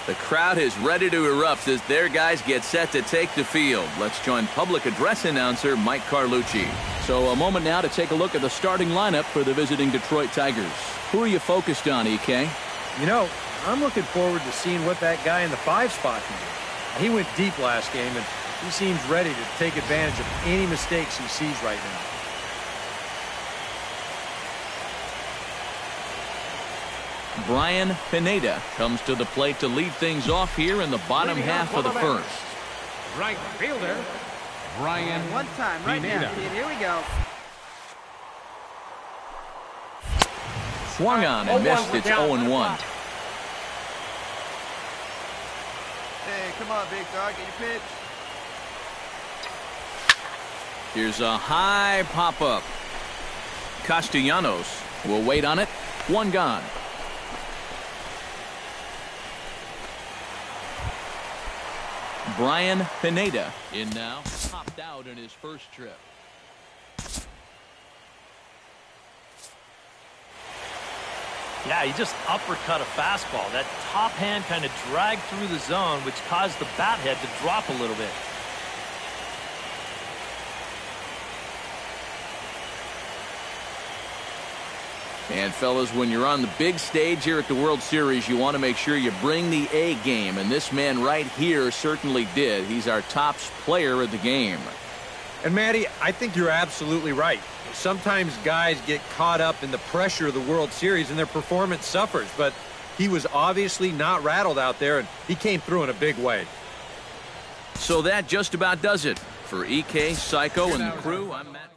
The crowd is ready to erupt as their guys get set to take the field. Let's join public address announcer Mike Carlucci. So a moment now to take a look at the starting lineup for the visiting Detroit Tigers. Who are you focused on, EK? You know, I'm looking forward to seeing what that guy in the 5 spot can do. He went deep last game, and he seems ready to take advantage of any mistakes he sees right now. Brian Pineda comes to the plate to lead things off here in the bottom half of the first. Right fielder, Brian One time, right Pineda. now, kid. Here we go. Swung on and missed. It's 0-1. Hey, come on, big dog. Get your pitch. Here's a high pop-up. Castellanos will wait on it. 1 gone. Brian Pineda in now. Popped out in his first trip. Yeah, he just uppercut a fastball. That top hand kind of dragged through the zone, which caused the bat head to drop a little bit. And fellas, when you're on the big stage here at the World Series, you want to make sure you bring the A game. And this man right here certainly did. He's our top player of the game. And, Matty, I think you're absolutely right. Sometimes guys get caught up in the pressure of the World Series and their performance suffers. But he was obviously not rattled out there, and he came through in a big way. So that just about does it. For EK, Psycho, and the crew, I'm Matt.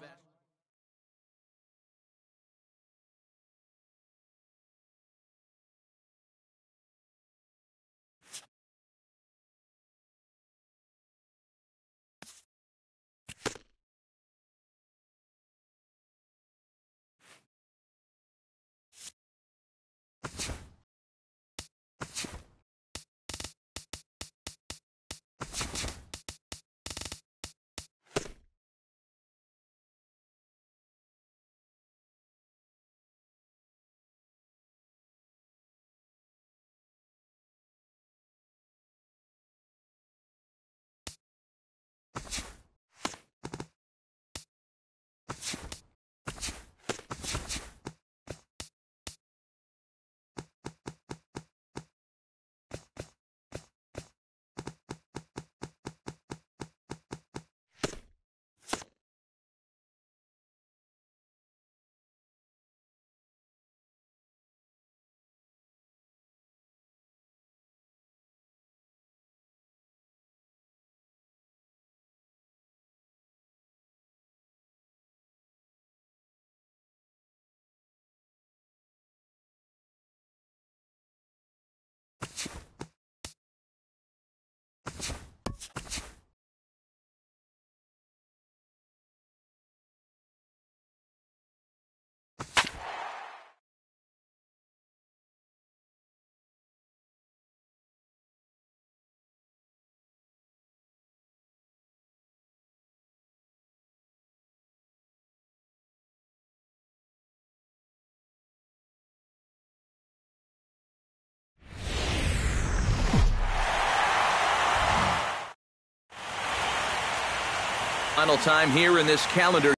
Final time here in this calendar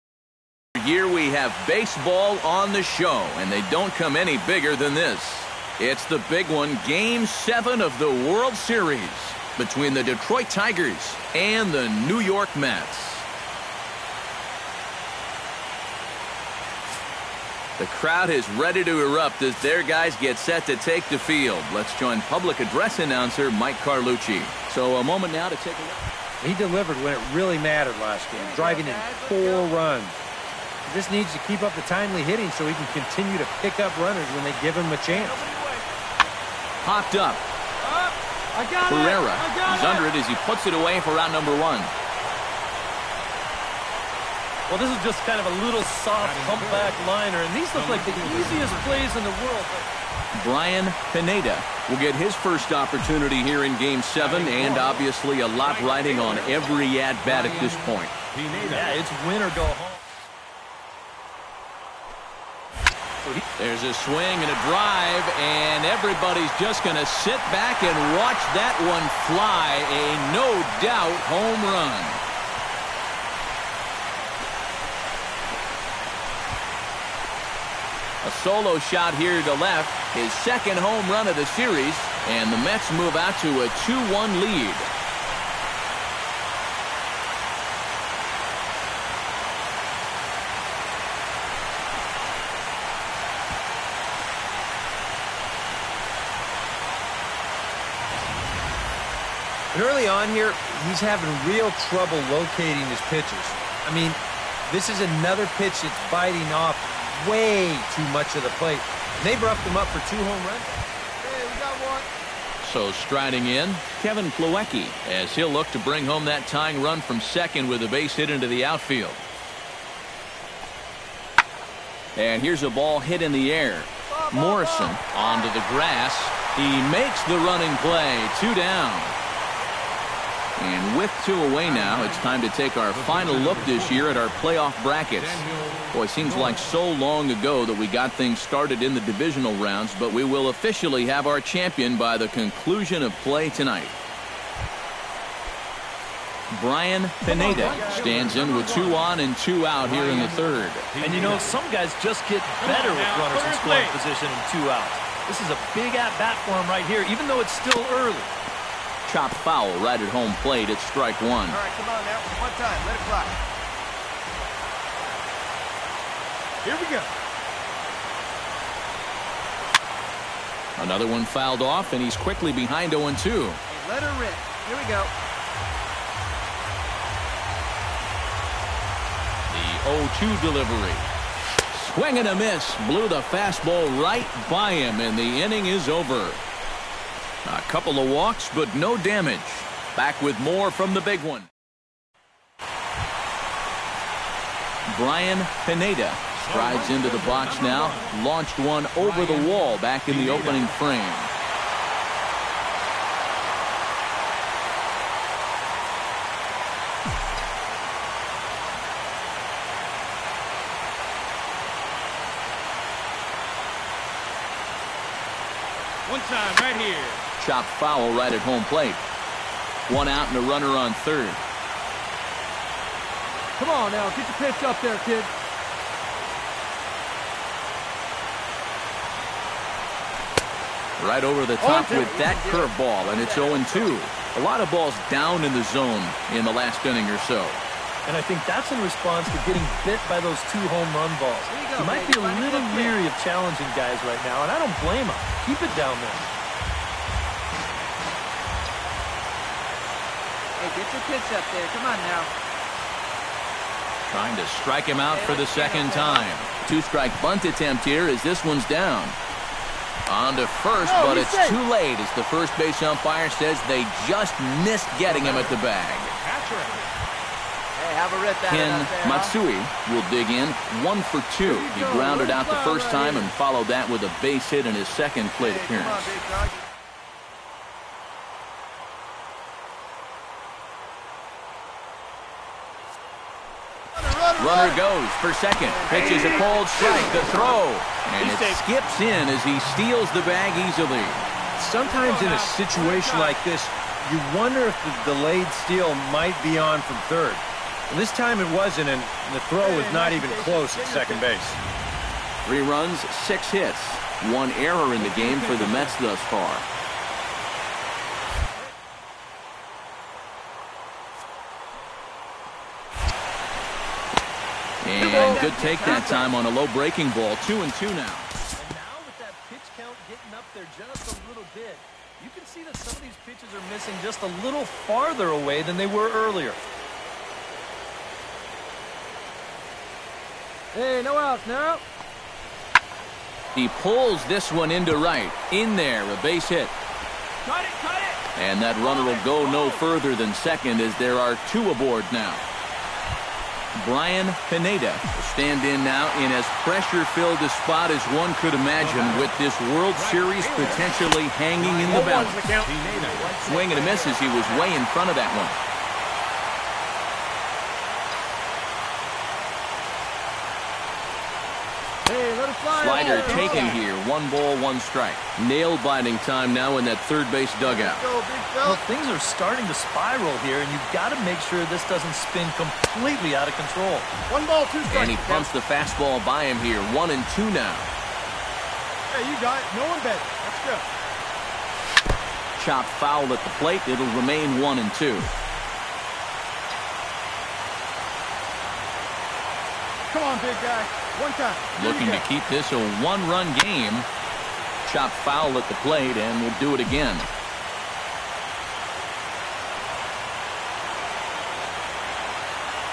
year, we have baseball on the show, and they don't come any bigger than this. It's the big one, Game 7 of the World Series between the Detroit Tigers and the New York Mets. The crowd is ready to erupt as their guys get set to take the field. Let's join public address announcer Mike Carlucci. So a moment now to take a look. He delivered when it really mattered last game, driving in 4 runs. He just needs to keep up the timely hitting so he can continue to pick up runners when they give him a chance. Popped up. Pereira. He's under it as he puts it away for out number 1. Well, this is just kind of a little soft humpback liner, and these look like the easiest plays in the world. Brian Pineda will get his first opportunity here in Game 7, and obviously a lot riding on every at-bat at this point. Yeah, it's win or go home. There's a swing and a drive, and everybody's just going to sit back and watch that one fly. A no-doubt home run. A solo shot here to left, his second home run of the series, and the Mets move out to a 2-1 lead. And early on here, he's having real trouble locating his pitches. I mean, this is another pitch that's biting off way too much of the plate. And they've roughed him up for 2 home runs. Hey, we got one. So striding in, Kevin Plawecki, as he'll look to bring home that tying run from second with a base hit into the outfield. And here's a ball hit in the air. Morrison onto the grass. He makes the running play. 2 down. And with 2 away now, it's time to take our final look this year at our playoff brackets. Boy, seems like so long ago that we got things started in the divisional rounds, but we will officially have our champion by the conclusion of play tonight. Brian Pineda stands in with 2 on and 2 out here in the third. And you know, some guys just get better with runners in scoring position and 2 outs. This is a big at-bat for him right here, even though it's still early. Chopped foul right at home plate. It's strike 1. All right, come on now. One time. Let it fly. Here we go. Another one fouled off, and he's quickly behind 0-2. Hey, let her rip. Here we go. The 0-2 delivery. Swing and a miss. Blew the fastball right by him, and the inning is over. A couple of walks, but no damage. Back with more from the big one. Brian Pineda strides into the box now. Launched one over the wall back in the opening frame. One time right here. Chopped foul right at home plate. 1 out and a runner on third. Come on now, get your pitch up there, kid. Right over the top with that curveball, and it's 0-2. A lot of balls down in the zone in the last inning or so. And I think that's in response to getting bit by those 2 home run balls. He might be a little leery of challenging guys right now, and I don't blame him. Keep it down there. Hey, get your pitch up there. Come on now. Trying to strike him out for the second time. 2-strike bunt attempt here as this one's down. On to first, but it's too late as the first base umpire says they just missed getting him at the bag. Hey, have a rip at Ken it out there, Matsui will dig in. 1 for 2. He grounded out the first time and followed that with a base hit in his second plate Hey, come on, appearance. big dog. Runner goes for second. Pitches a cold strike. The throw. And it skips in as he steals the bag easily. Sometimes in a situation like this, you wonder if the delayed steal might be on from third. And this time it wasn't, and the throw was not even close at second base. 3 runs, 6 hits. 1 error in the game for the Mets thus far. And good take that time on a low breaking ball. 2-2 now. And now with that pitch count getting up there just a little bit, you can see that some of these pitches are missing just a little farther away than they were earlier. Hey, no outs now. He pulls this one into right. In there, a base hit. Cut it! And that runner will go no further than second as there are 2 aboard now. Brian Pineda will stand in now in as pressure-filled a spot as one could imagine with this World Series potentially hanging in the balance. Swing and a miss as he was way in front of that one. Hey, let it fly. Slider taken here. 1 ball, 1 strike. Nail-biting time now in that third base dugout. Go, big Well, fella. things are starting to spiral here, and you've got to make sure this doesn't spin completely out of control. 1 ball, 2 strikes. And he pumps the fastball by him here. 1-2 now. Hey, you got it. No one better. Let's go. Chop foul at the plate. It'll remain 1-2. Come on, big guy. One time. Here Looking we to go. keep this a 1-run game. Chop foul at the plate, and we'll do it again.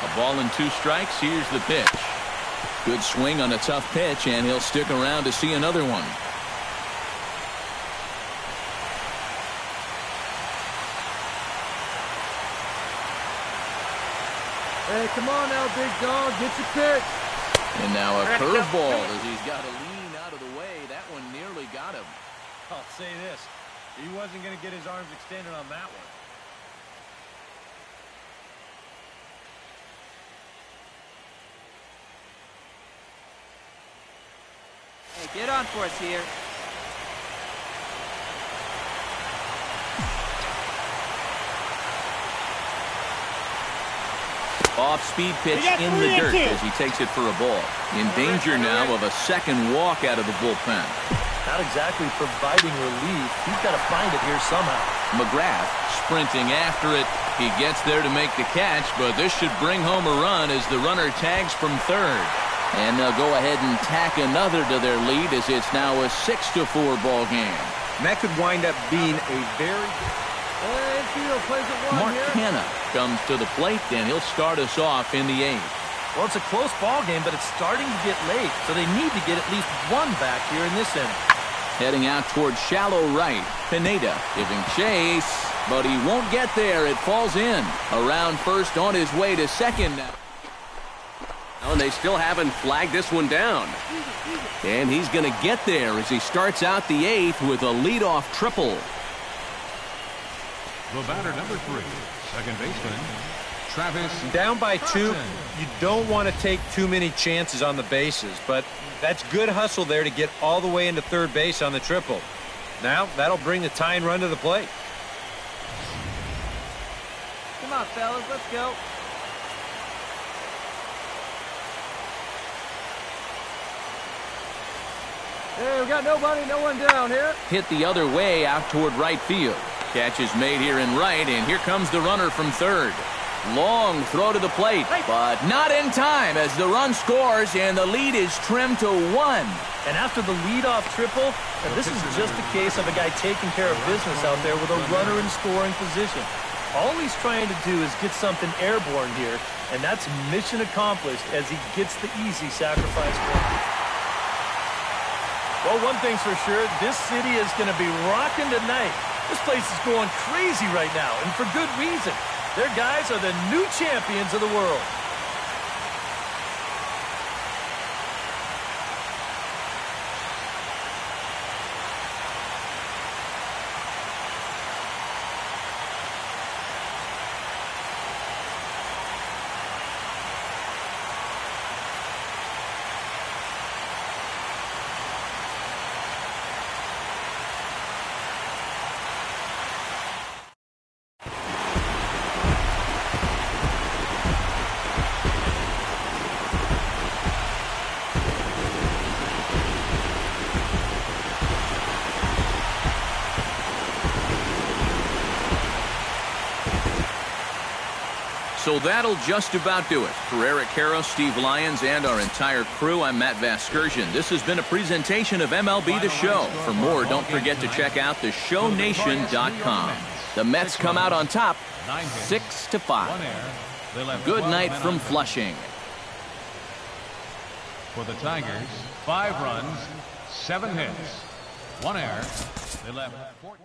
A ball and 2 strikes. Here's the pitch. Good swing on a tough pitch, and he'll stick around to see another one. Hey, come on now, big dog. Get your pitch. And now a curveball as he's got to lean out of the way. That one nearly got him. I'll say this. He wasn't going to get his arms extended on that one. Hey, get on for us here. Off-speed pitch in the dirt as he takes it for a ball. In danger now of a second walk out of the bullpen. Not exactly providing relief. He's got to find it here somehow. McGrath sprinting after it. He gets there to make the catch, but this should bring home a run as the runner tags from third. And they'll go ahead and tack another to their lead as it's now a 6-4 ball game. And that could wind up being a very... Hey, infield plays it 1 Mark here. Hanna comes to the plate, and he'll start us off in the 8th. Well, it's a close ball game, but it's starting to get late, so they need to get at least 1 back here in this inning. Heading out towards shallow right. Pineda giving chase, but he won't get there. It falls in. Around first on his way to second now. Oh, and they still haven't flagged this one down. And he's going to get there as he starts out the 8th with a leadoff triple. The batter, number 3, second baseman, Travis. Down by 2, Johnson. you don't want to take too many chances on the bases, but that's good hustle there to get all the way into third base on the triple. Now, that'll bring the tying run to the plate. Come on, fellas, let's go. Hey, we got nobody, no one down here. Hit the other way out toward right field. Catch is made here in right, and here comes the runner from third. Long throw to the plate, but not in time as the run scores, and the lead is trimmed to 1. And after the leadoff triple, this is just a case of a guy taking care of business out there with a runner in scoring position. All he's trying to do is get something airborne here, and that's mission accomplished as he gets the easy sacrifice point. Well, one thing's for sure, this city is going to be rocking tonight. This place is going crazy right now, and for good reason. Their guys are the new champions of the world. So that'll just about do it. For Eric Karros, Steve Lyons, and our entire crew, I'm Matt Vasgersian. This has been a presentation of MLB The Show. For more, don't forget to check out theshownation.com. The Mets come out on top, 6-5. Good night from Flushing. For the Tigers, 5 runs, 7 hits, 1 error. They left 14.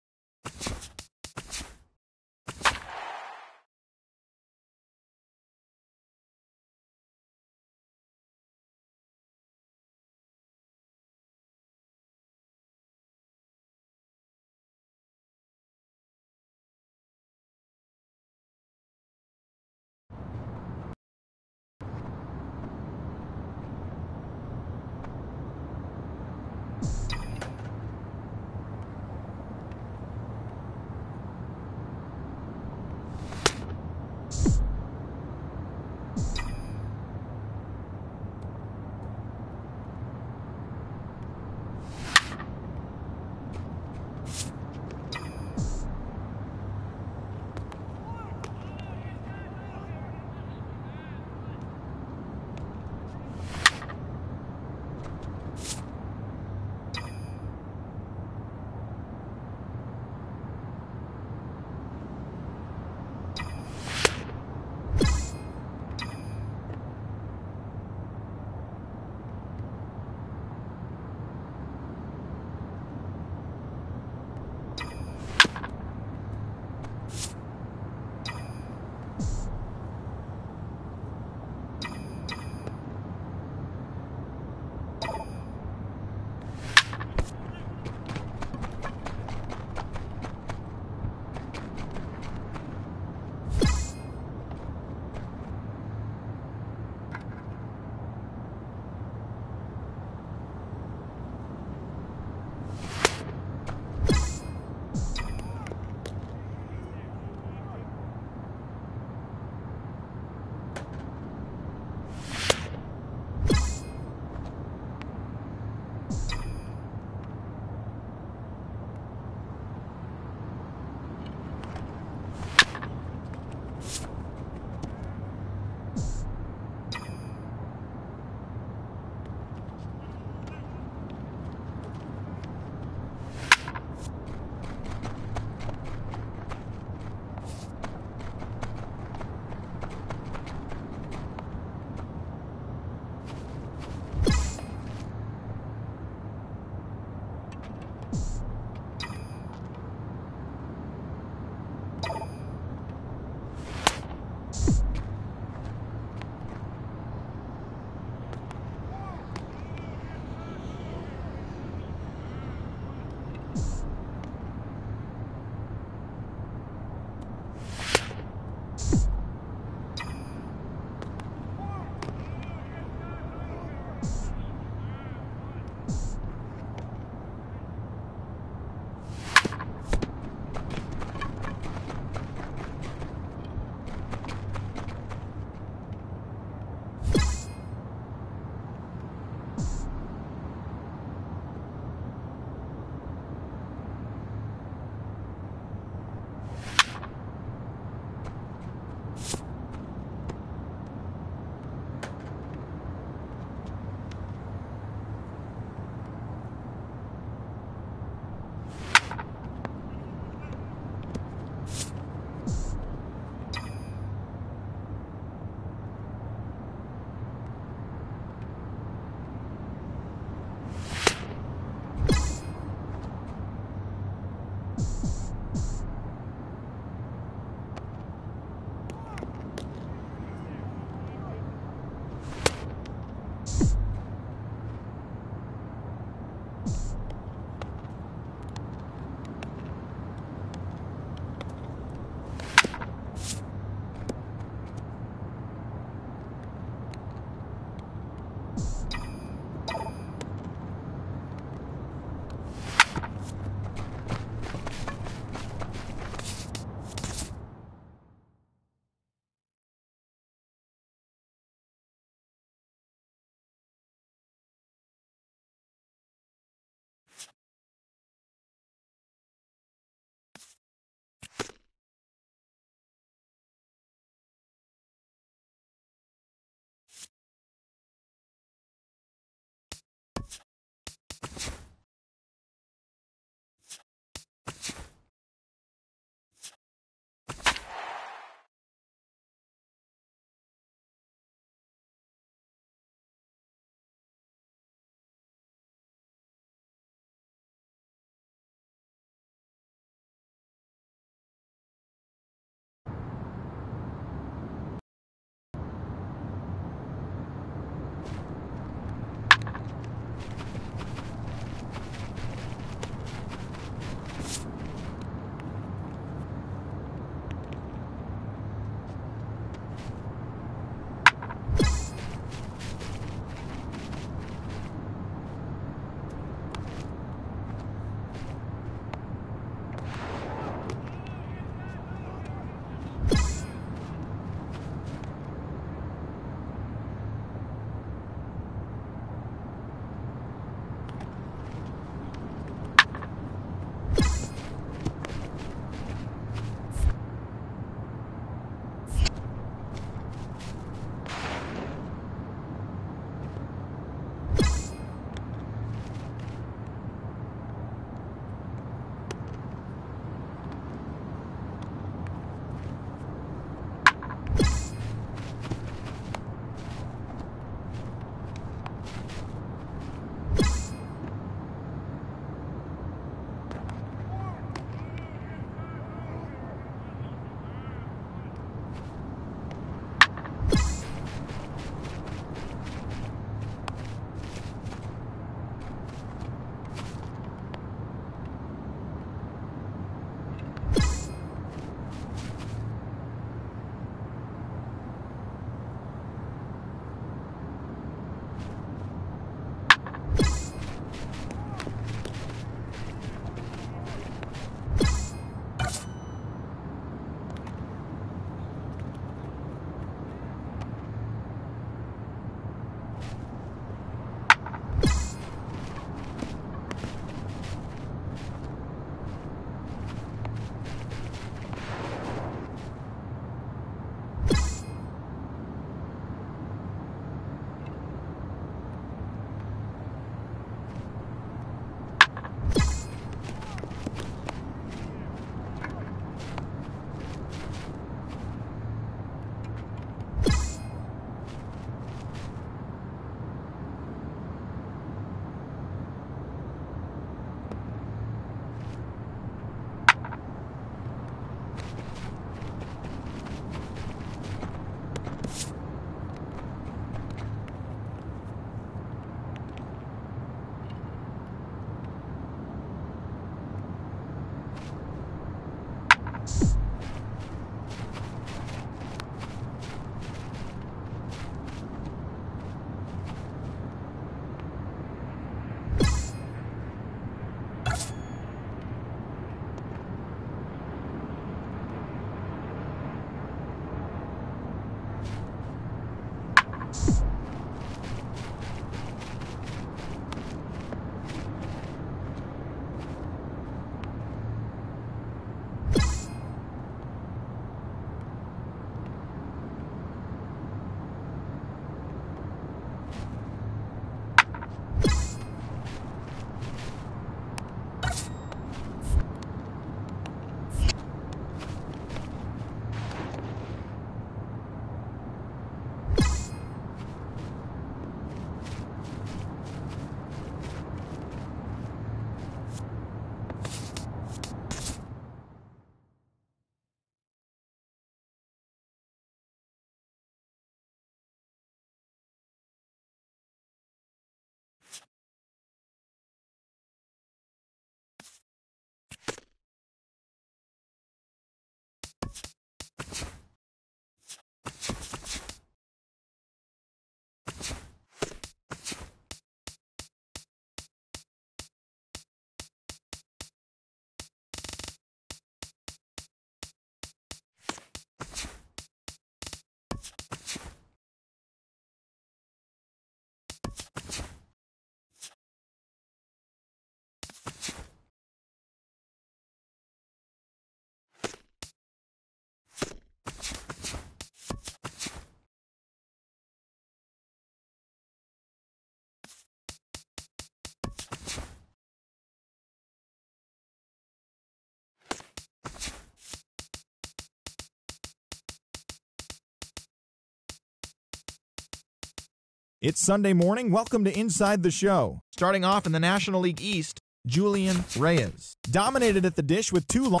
It's Sunday morning. Welcome to Inside the Show. Starting off in the National League East, Julian Reyes dominated at the dish with 2 long.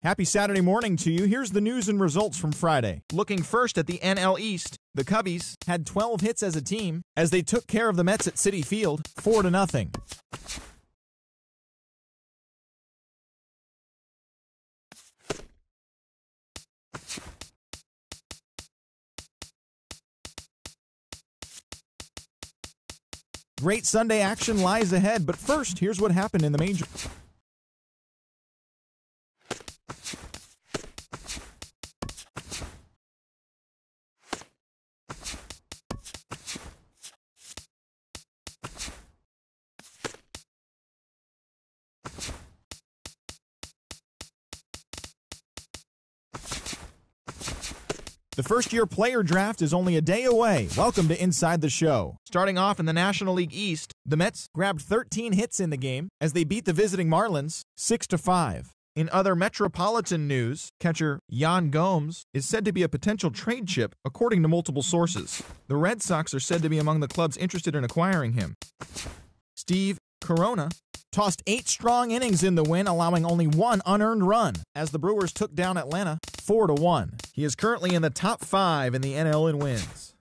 Happy Saturday morning to you. Here's the news and results from Friday. Looking first at the NL East, the Cubbies had 12 hits as a team as they took care of the Mets at Citi Field 4-0. Great Sunday action lies ahead, but first, here's what happened in the major. The first-year player draft is only a day away. Welcome to Inside the Show. Starting off in the National League East, the Mets grabbed 13 hits in the game as they beat the visiting Marlins 6-5. In other Metropolitan news, catcher Yan Gomes is said to be a potential trade chip, according to multiple sources. The Red Sox are said to be among the clubs interested in acquiring him. Steve Corona tossed 8 strong innings in the win, allowing only 1 unearned run as the Brewers took down Atlanta 4-1. He is currently in the top 5 in the NL in wins.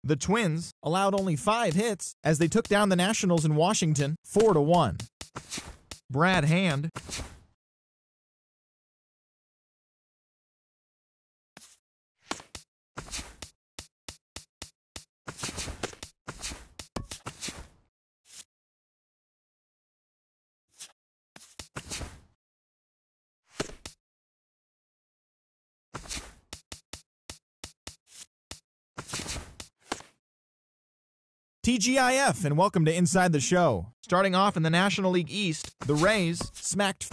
The Twins allowed only 5 hits as they took down the Nationals in Washington 4-1. Brad Hand TGIF, and welcome to Inside the Show. Starting off in the National League East, the Rays smacked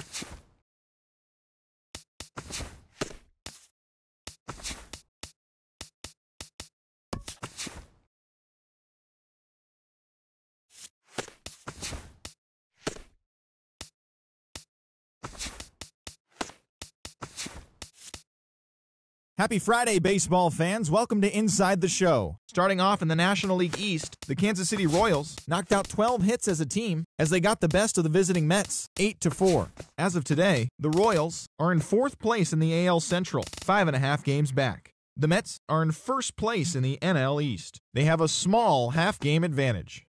Happy Friday, baseball fans. Welcome to Inside the Show. Starting off in the National League East, the Kansas City Royals knocked out 12 hits as a team as they got the best of the visiting Mets 8-4. As of today, the Royals are in 4th place in the AL Central, 5.5 games back. The Mets are in 1st place in the NL East. They have a small half-game advantage.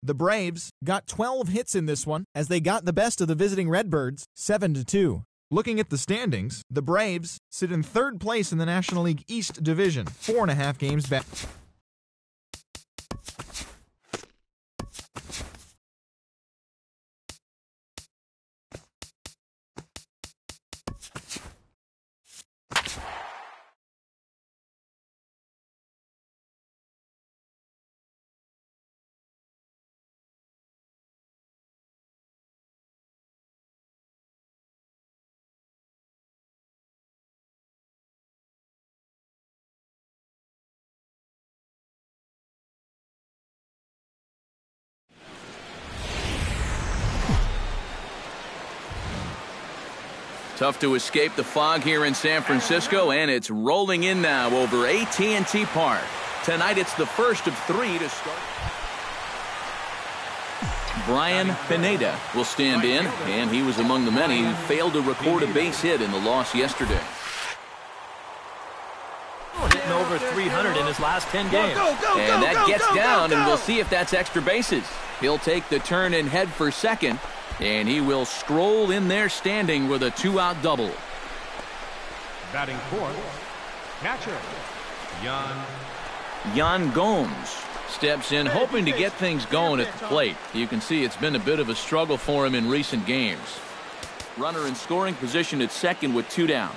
The Braves got 12 hits in this one as they got the best of the visiting Redbirds 7-2. Looking at the standings, the Braves sit in 3rd place in the National League East Division, 4.5 games back. Tough to escape the fog here in San Francisco, and it's rolling in now over AT&T Park. Tonight it's the first of 3 to start. Brian Pineda will stand in, and he was among the many who failed to record a base hit in the loss yesterday. Hitting over 300 in his last 10 games. And that gets down, and we'll see if that's extra bases. He'll take the turn and head for second, and he will stroll in there standing with a 2-out double. Batting 4th, catcher, Yan Gomes steps in, hoping to get things going at the plate. You can see it's been a bit of a struggle for him in recent games. Runner in scoring position at second with 2 down.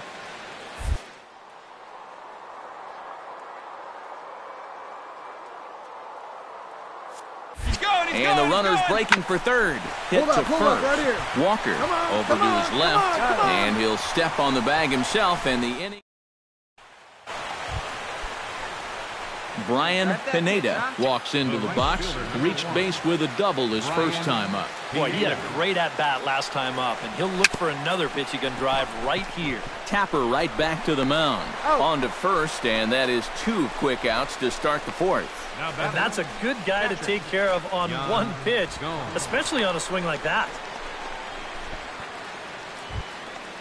And the runner's breaking for third. Hit to first. Right here. Walker over to his left. And he'll step on the bag himself, and the inning. Brian Pineda walks into the box. Reached base with a double his first time up. Boy, he had a great at-bat last time up, and he'll look for another pitch he can drive right here. Tapper right back to the mound. On to first, and that is 2 quick outs to start the fourth. And that's a good guy to take care of on one pitch, especially on a swing like that.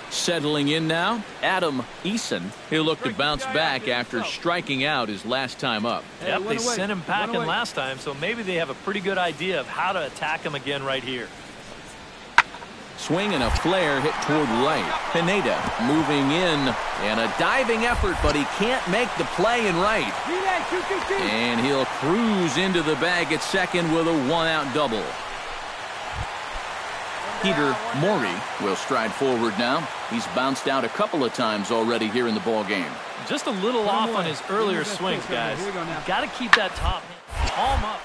Settling in now, Adam Eason. He'll look to bounce back after striking out his last time up. Yep, they sent him packing last time, so maybe they have a pretty good idea of how to attack him again right here. Swing and a flare hit toward right. Pineda moving in, and a diving effort, but he can't make the play in right. And he'll cruise into the bag at second with a 1-out double. Peter Morey will stride forward now. He's bounced out a couple of times already here in the ball game. Just a little off on his earlier swings, guys. Got to keep that top palm up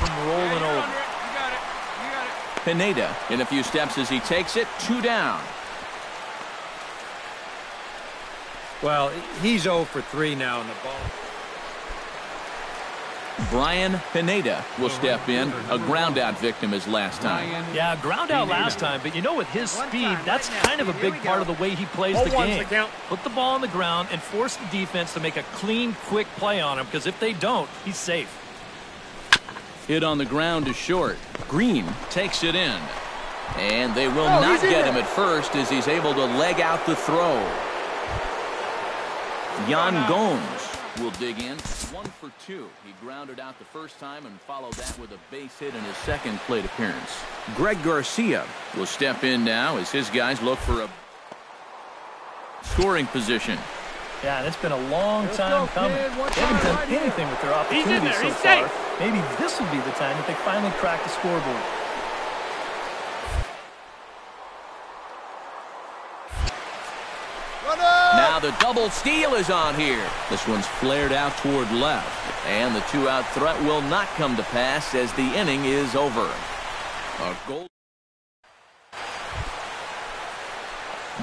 from rolling over. Pineda in a few steps as he takes it. 2 down. Well, he's 0 for 3 now in the ball. Brian Pineda will step in. A ground-out victim his last time. Yeah, ground out last time, but you know, with his speed, that's kind of a big part of the way he plays the game. Put the ball on the ground and force the defense to make a clean, quick play on him, because if they don't, he's safe. Hit on the ground to short. Green takes it in. And they will not get him at first as he's able to leg out the throw. Yan Gomes will dig in. 1 for 2. He grounded out the first time and followed that with a base hit in his second plate appearance. Greg Garcia will step in now as his guys look for a scoring position. Yeah, and it's been a long time coming. They haven't done anything with their opportunities so far. Maybe this will be the time that they finally crack the scoreboard. Now the double steal is on here. This one's flared out toward left. And the 2-out threat will not come to pass as the inning is over. A goal.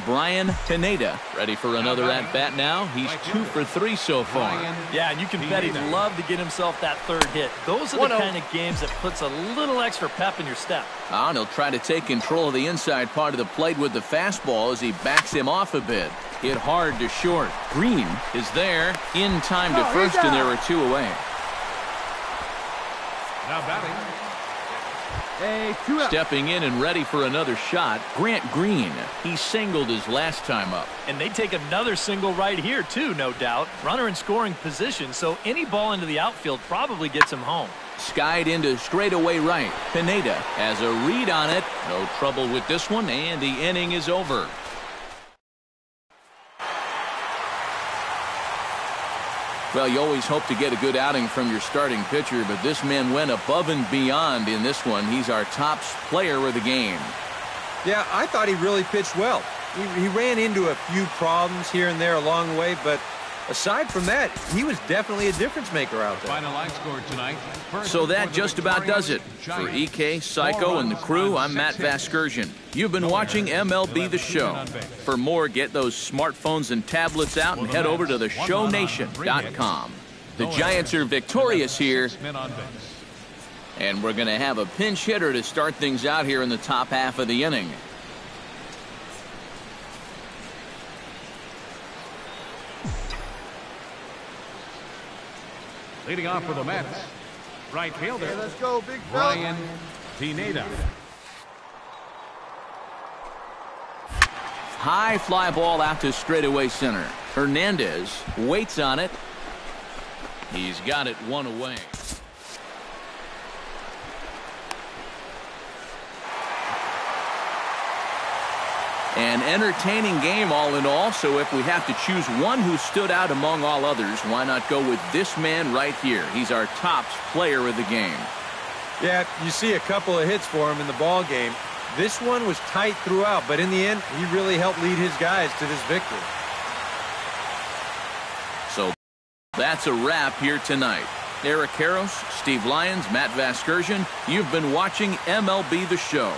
Brian Pineda ready for another at-bat now. He's 2 for 3 so far. Yeah, and you can bet he'd love to get himself that third hit. Those are the kind of games that puts a little extra pep in your step. And he'll try to take control of the inside part of the plate with the fastball as he backs him off a bit. Hit hard to short. Green is there in time to first, and there are 2 away. Now batting. Stepping in and ready for another shot, Grant Green. He singled his last time up. And they take another single right here, too, no doubt. Runner in scoring position, so any ball into the outfield probably gets him home. Skied into straightaway right. Pineda has a read on it. No trouble with this one, and the inning is over. Well, you always hope to get a good outing from your starting pitcher, but this man went above and beyond in this one. He's our top player of the game. Yeah, I thought he really pitched well. He ran into a few problems here and there along the way, but aside from that, he was definitely a difference maker out there. Final line score tonight. So that just about does it. For EK, Psycho, and the crew, I'm Matt Vasgersian. You've been watching MLB The Show. For more, get those smartphones and tablets out and head over to theshownation.com. The Giants are victorious here, and we're going to have a pinch hitter to start things out here in the top half of the inning. Leading off for the Mets, right fielder. Let's go, big fella. Brian Pineda. High fly ball out to straightaway center. Hernandez waits on it. He's got it 1 away. An entertaining game all in all, so if we have to choose one who stood out among all others, why not go with this man right here? He's our top player of the game. Yeah, you see a couple of hits for him in the ball game. This one was tight throughout, but in the end, he really helped lead his guys to this victory. So that's a wrap here tonight. Eric Karros, Steve Lyons, Matt Vasgersian, you've been watching MLB The Show.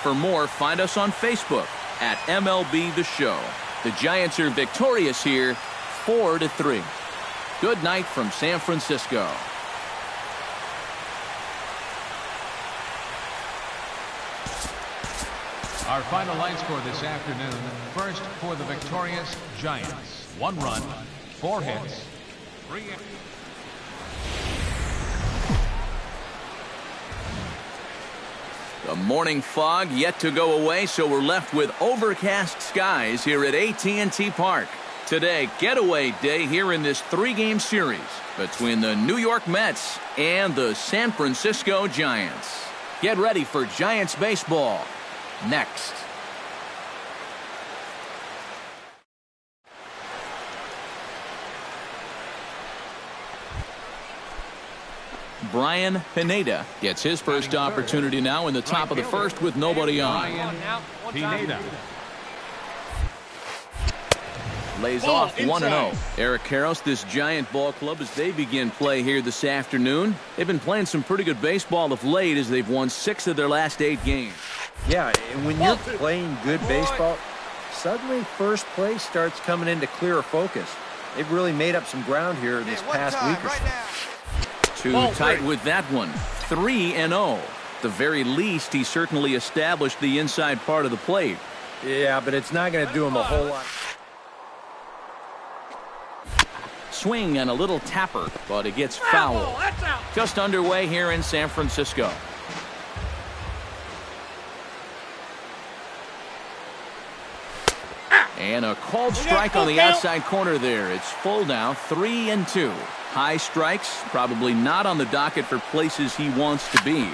For more, find us on Facebook at MLB The Show. The Giants are victorious here, 4-3. Good night from San Francisco. Our final line score this afternoon. First for the victorious Giants. 1 run, 4 hits, 3 errors. The morning fog yet to go away, so we're left with overcast skies here at AT&T Park. Today, getaway day here in this 3-game series between the New York Mets and the San Francisco Giants. Get ready for Giants baseball next. Brian Pineda gets his first opportunity now in the top of the first with nobody on. Pineda lays off 1-0. Eric Karros, this Giant ball club, as they begin play here this afternoon. They've been playing some pretty good baseball of late as they've won 6 of their last 8 games. Yeah, and when you're playing good baseball, suddenly first place starts coming into clearer focus. They've really made up some ground here this past week or so. Too tight with that one. 3-0. The very least, he certainly established the inside part of the plate. Yeah, but it's not going to do him a whole lot. Swing and a little tapper, but it gets foul. Just underway here in San Francisco. And a called strike on the outside corner there. It's full now, 3-2. High strikes, probably not on the docket for places he wants to be.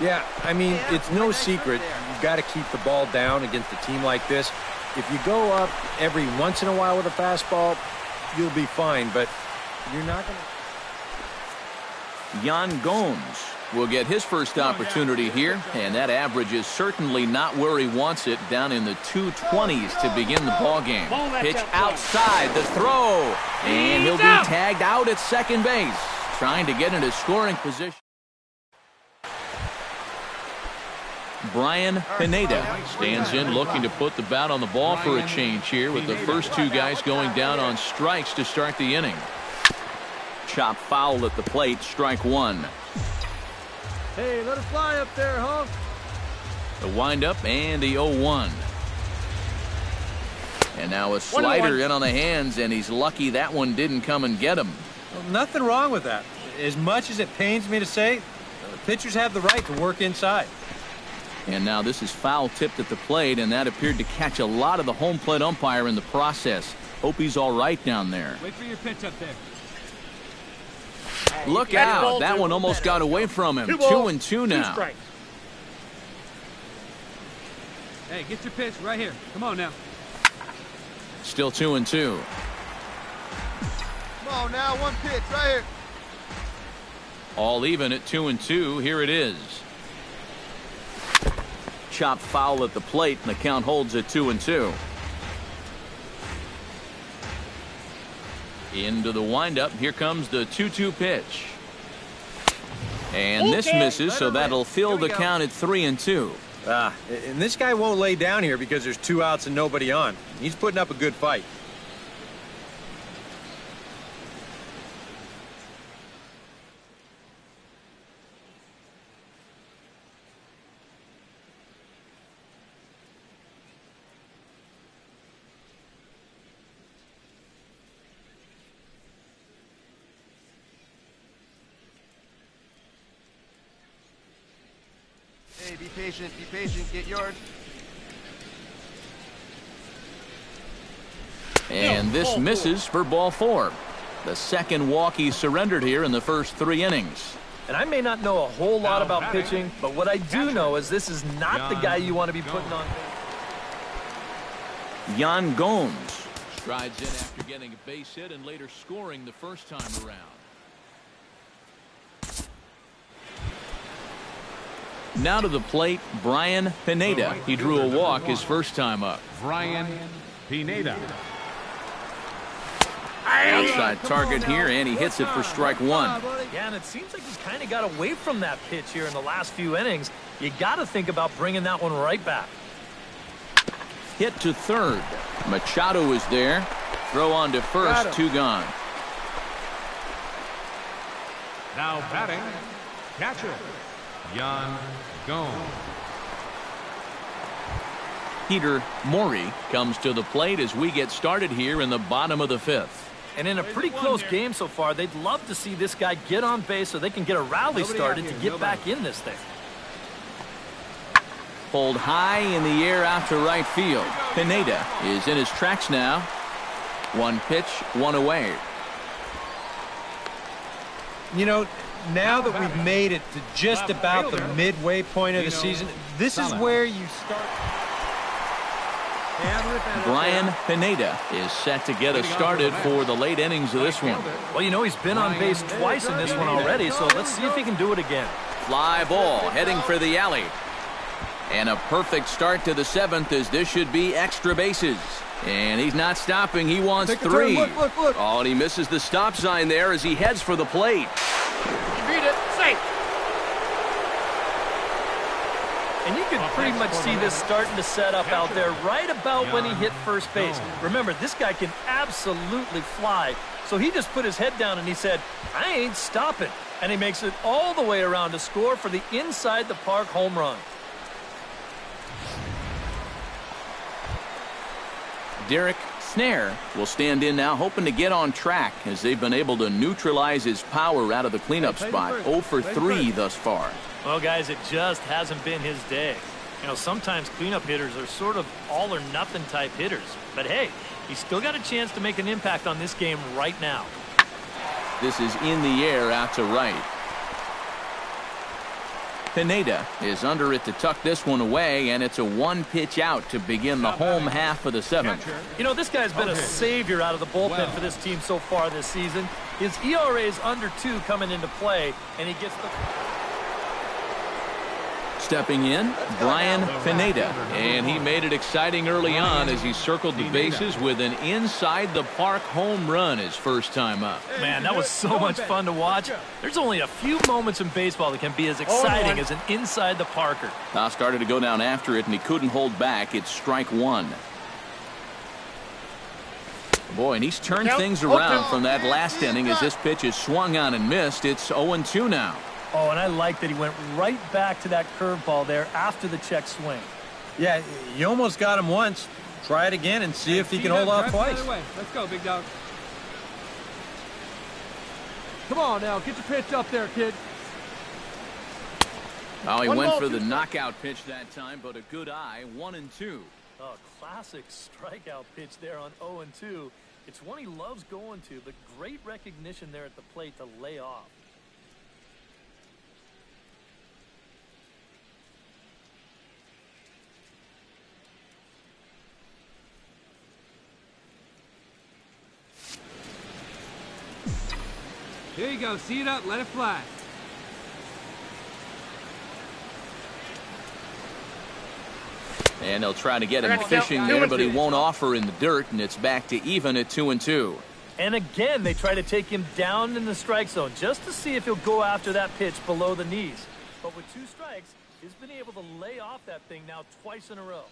Yeah, I mean, it's no secret. You've got to keep the ball down against a team like this. If you go up every once in a while with a fastball, you'll be fine, but you're not going to. Yan Gomes will get his first opportunity here, and that average is certainly not where he wants it, down in the 220s to begin the ball game. Pitch outside, the throw, and he'll be tagged out at second base, trying to get into scoring position. Brian Pineda stands in, looking to put the bat on the ball for a change here, with the first 2 guys going down on strikes to start the inning. Chop foul at the plate, strike 1. Hey, let it fly up there, Hunk. The windup and the 0-1. And now a slider in on the hands, and he's lucky that one didn't come and get him. Well, nothing wrong with that. As much as it pains me to say, pitchers have the right to work inside. And now this is foul tipped at the plate, and that appeared to catch a lot of the home plate umpire in the process. Hope he's all right down there. Wait for your pitch up there. Look out. That one almost got away from him. 2-2 now. Hey, get your pitch right here. Come on now. Still 2-2. Come on now, one pitch right here. All even at 2-2. Here it is. Chopped foul at the plate, and the count holds at 2-2. Into the windup. Here comes the 2-2 pitch. And this misses, so that'll fill the count at 3-2. And this guy won't lay down here because there's 2 outs and nobody on. He's putting up a good fight. Hey, be patient, get yours. And this misses for ball 4. The second walk he surrendered here in the first 3 innings. And I may not know a whole lot about pitching, but what I do know is this is not the guy you want to be putting on. Yan Gomes strides in after getting a base hit and later scoring the first time around. Now to the plate, Brian Pineda. He drew a walk his first time up. Brian Pineda. Outside target here, and he hits it for strike one. Yeah, and it seems like he's kind of got away from that pitch here in the last few innings. You got to think about bringing that one right back. Hit to third. Machado is there. Throw on to first, 2 gone. Now batting, catcher, Yan Gomes. Peter Morey comes to the plate as we get started here in the bottom of the 5th. And in a pretty close game so far, they'd love to see this guy get on base so they can get a rally started to get back in this thing. Pulled high in the air out to right field. Pineda is in his tracks now. 1 pitch, 1 away. You know, now that we've made it to just about the midway point of the season, this is where you start. Brian Pineda is set to get us started for the late innings of this one. Well, you know, he's been on base twice in this one already, so let's see if he can do it again. Fly ball heading for the alley. And a perfect start to the 7th as this should be extra bases. And he's not stopping. He wants 3. Look. Oh, and he misses the stop sign there as he heads for the plate. You beat it. Safe. And you can pretty much see this starting to set up out there right about when he hit first base. Remember, this guy can absolutely fly. So he just put his head down and he said, I ain't stopping. And he makes it all the way around to score for the inside the park home run. Derek Snare will stand in now, hoping to get on track as they've been able to neutralize his power out of the cleanup spot. 0 for 3 thus far. Well, guys, it just hasn't been his day. You know, sometimes cleanup hitters are sort of all-or-nothing type hitters. But, hey, he's still got a chance to make an impact on this game right now. This is in the air out to right. Pineda is under it to tuck this one away, and it's a 1-pitch out to begin the home half of the 7th. You know, this guy's been a savior out of the bullpen for this team so far this season. His ERA is under 2 coming into play, and he gets the... Stepping in, Brian Pineda, and he made it exciting early on as he circled the bases with an inside-the-park home run his first time up. Man, that was so much fun to watch. There's only a few moments in baseball that can be as exciting as an inside-the-parker. Now started to go down after it, and he couldn't hold back. It's strike 1. Boy, and he's turned things around from that last inning as this pitch is swung on and missed. It's 0-2 now. Oh, and I like that he went right back to that curveball there after the check swing. Yeah, you almost got him once. Try it again and see if he can hold off twice. Let's go, big dog. Come on now, get your pitch up there, kid. Oh, he went for the knockout pitch that time, but a good eye. 1-2. Oh, classic strikeout pitch there on 0-2. It's one he loves going to, but great recognition there at the plate to lay off. Here you go. See it up. Let it fly. And they'll try to get him fishing there, but he won't offer in the dirt, and it's back to even at 2-2. And again, they try to take him down in the strike zone just to see if he'll go after that pitch below the knees. But with 2 strikes, he's been able to lay off that thing now twice in a row.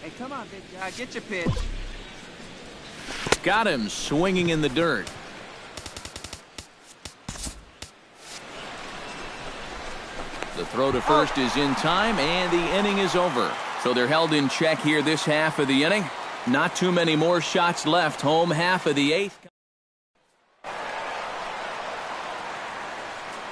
Hey, come on, big guy. Get your pitch. Got him swinging in the dirt. The throw to first is in time, and the inning is over. So they're held in check here this half of the inning. Not too many more shots left. Home half of the 8th.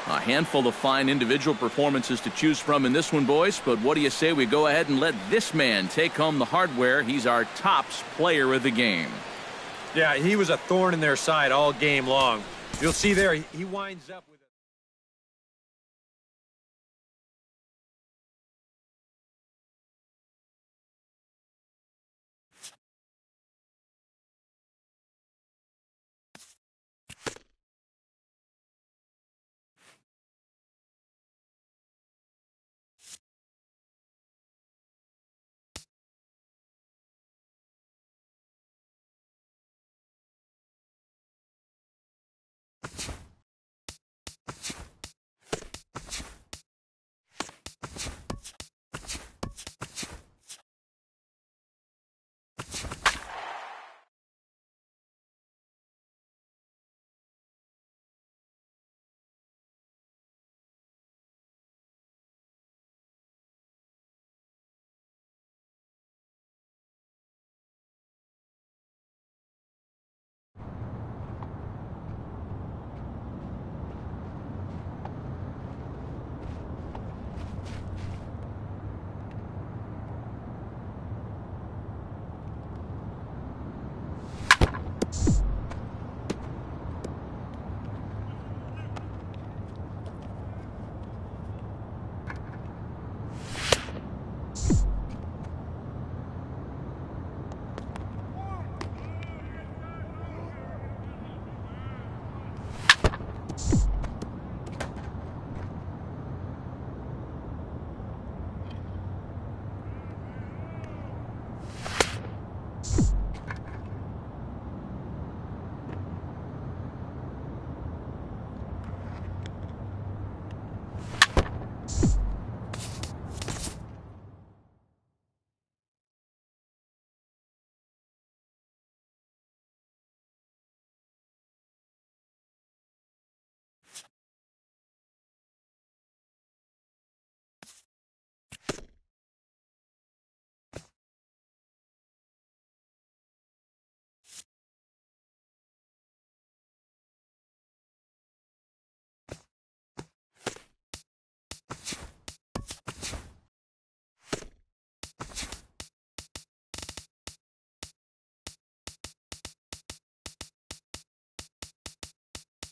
A handful of fine individual performances to choose from in this one, boys. But what do you say we go ahead and let this man take home the hardware? He's our tops player of the game. Yeah, he was a thorn in their side all game long. You'll see there, he winds up with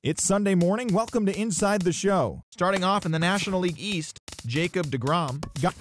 It's Sunday morning. Welcome to Inside the Show. Starting off in the National League East, Jacob deGrom got...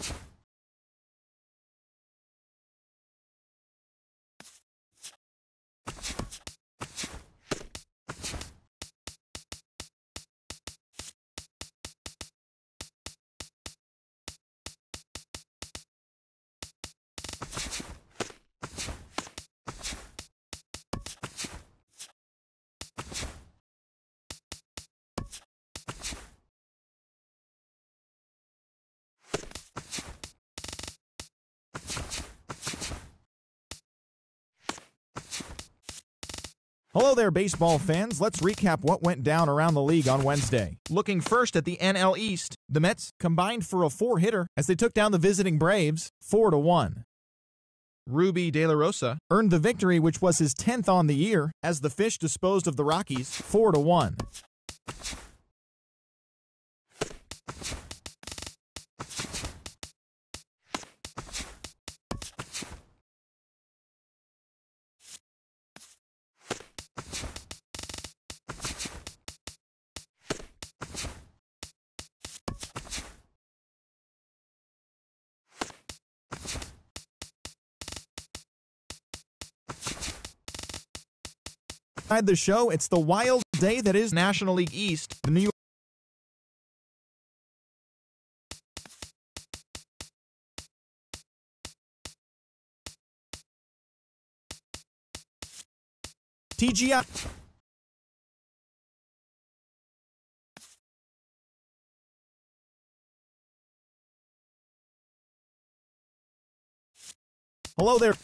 Hello there, baseball fans. Let's recap what went down around the league on Wednesday. Looking first at the NL East, the Mets combined for a 4-hitter as they took down the visiting Braves 4-1. Ruby De La Rosa earned the victory, which was his 10th on the year, as the Fish disposed of the Rockies 4-1. Inside the show, it's the wild day that is National League East. The New York TGI. Hello there.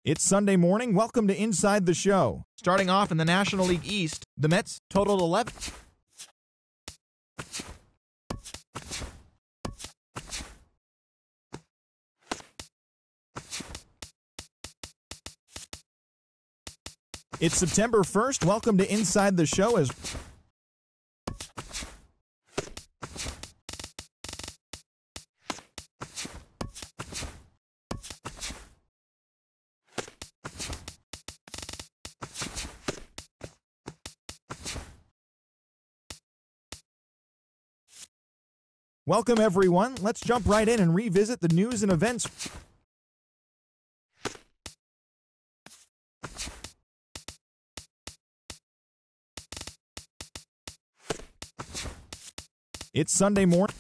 It's Sunday morning. Welcome to Inside the Show. Starting off in the National League East, the Mets totaled 11. It's September 1st. Welcome to Inside the Show as Welcome, everyone. Let's jump right in and revisit the news and events. It's Sunday morning.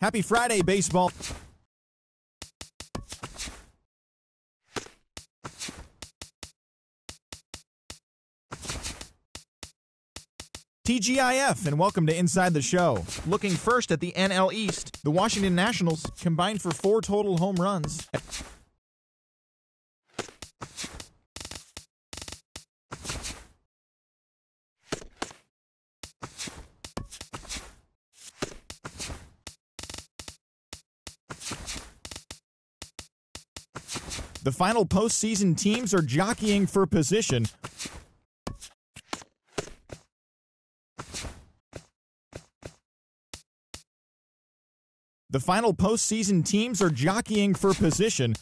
Happy Friday, baseball. TGIF, and welcome to Inside the Show. Looking first at the NL East, the Washington Nationals combined for 4 total home runs. The final postseason teams are jockeying for position. The final postseason teams are jockeying for position.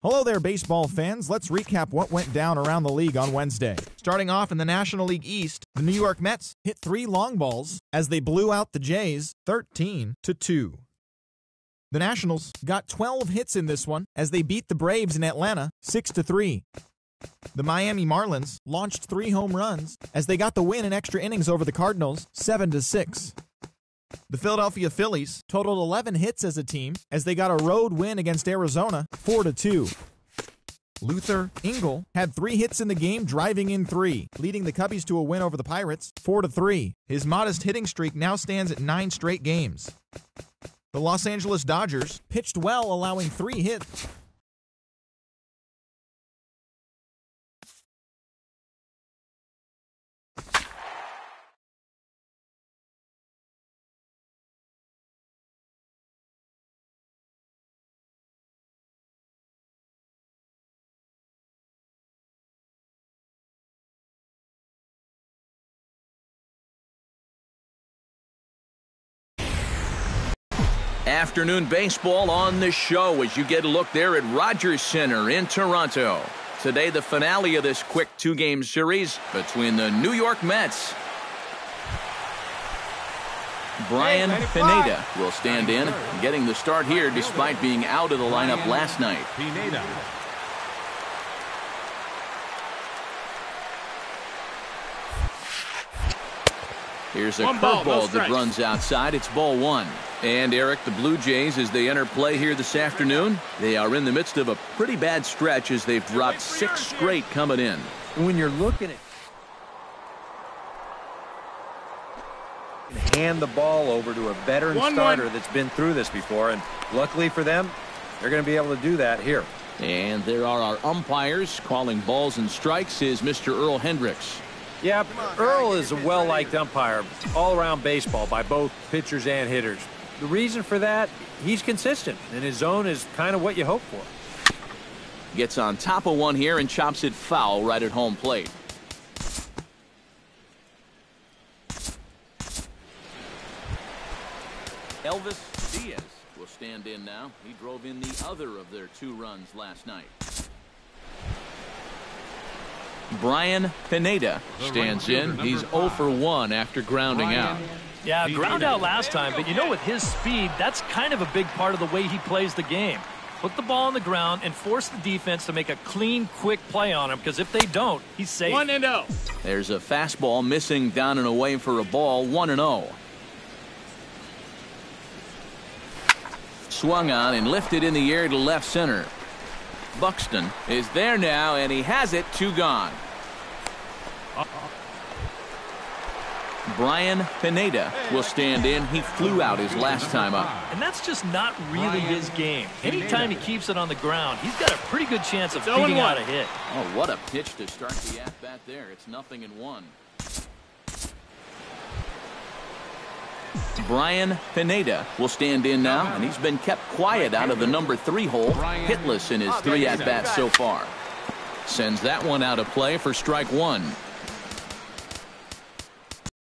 Hello there, baseball fans. Let's recap what went down around the league on Wednesday. Starting off in the National League East, the New York Mets hit 3 long balls as they blew out the Jays 13-2. The Nationals got 12 hits in this one as they beat the Braves in Atlanta 6-3. The Miami Marlins launched 3 home runs as they got the win in extra innings over the Cardinals 7-6. The Philadelphia Phillies totaled 11 hits as a team as they got a road win against Arizona 4-2. Luther Engel had 3 hits in the game, driving in 3, leading the Cubbies to a win over the Pirates 4-3. His modest hitting streak now stands at 9 straight games. The Los Angeles Dodgers pitched well, allowing 3 hits. Afternoon baseball on the show as you get a look there at Rogers Center in Toronto. Today, the finale of this quick 2-game series between the New York Mets. Brian Pineda will stand in, getting the start here despite being out of the lineup last night. Pineda. Here's a curveball that runs outside. It's ball 1. And Eric, the Blue Jays, as they enter play here this afternoon, they are in the midst of a pretty bad stretch as they've dropped 6 straight coming in. When you're looking at hand the ball over to a veteran starter that's been through this before, and luckily for them, They're going to be able to do that here. And there are our umpires calling balls and strikes is Mr. Earl Hendricks. Yeah, Earl is a well-liked umpire all-around baseball by both pitchers and hitters. The reason for that, he's consistent, and his zone is kind of what you hope for. Gets on top of one here and chops it foul right at home plate. Elvis Diaz will stand in now. He drove in the other of their 2 runs last night. Brian Pineda stands in. He's 0 for 1 after grounding out. Yeah, ground out last time, but you know, with his speed, that's kind of a big part of the way he plays the game. Put the ball on the ground and force the defense to make a clean, quick play on him, because if they don't, he's safe. 1-0. There's a fastball missing down and away for a ball, 1-0. Swung on and lifted in the air to left center. Buxton is there now, and he has it, 2 gone. Brian Pineda will stand in. He flew out his last time up. And that's just not really his game. Anytime he keeps it on the ground, he's got a pretty good chance of beating out a hit. Oh, what a pitch to start the at-bat there. It's 0-1. Brian Pineda will stand in now, and he's been kept quiet out of the number 3 hole, hitless in his 3 at-bats so far. Sends that one out of play for strike 1.